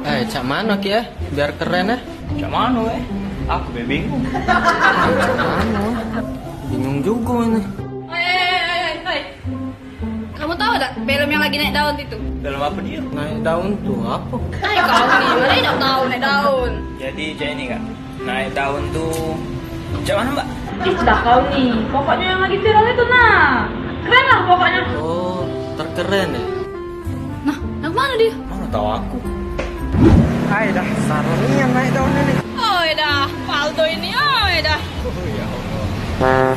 Cak mana Ki ya? Biar keren ya. Cak mana Aku bingung. Cak mana? Bingung juga ini. Hei. Kamu tahu tak film yang lagi naik daun itu? Dalam apa dia? Naik daun tuh apa? Kau nih, mana tidak tahu naik daun? Jadi Cak ini kak, naik daun tuh Cak mana mbak? Dah kau nih, pokoknya yang lagi viral itu nah. Keren lah pokoknya. Oh, terkeren ya. Nah, yang mana dia? Mana tahu aku. Hai dah, saronian naik daun ini. Oh dah, Faldo ini, dah. Oh ya Allah.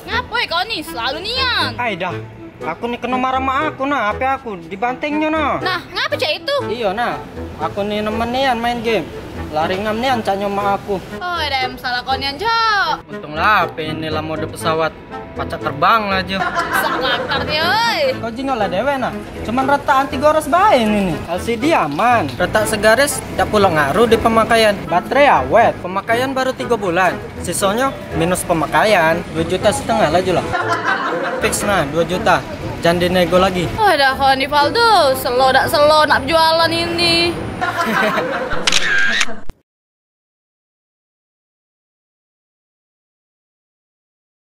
Ngapain kau nih, selalu nian? Hai dah, aku nih kena marah sama aku nah, HP aku dibantingnya nah. Nah, ngapa cak itu? Iya nah, aku nih nemen nian main game. Lari ngam nian cak nyoma aku. Oh dah, yang salah kau nian cak. Untung lah HP ini lah mode pesawat. Pacak terbang aja. Sangat dia, oi. Kau jingal lah dewe nah. Cuman retak anti gores baik ini. LCD aman. Retak segaris tidak pula ngaruh di pemakaian. Baterai awet. Pemakaian baru 3 bulan. Sisanya minus pemakaian. 2,5 juta lah jula. Fix nah 2 juta. Jangan dinego lagi. Oh dah kau nih Faldo, selo nak jualan ini.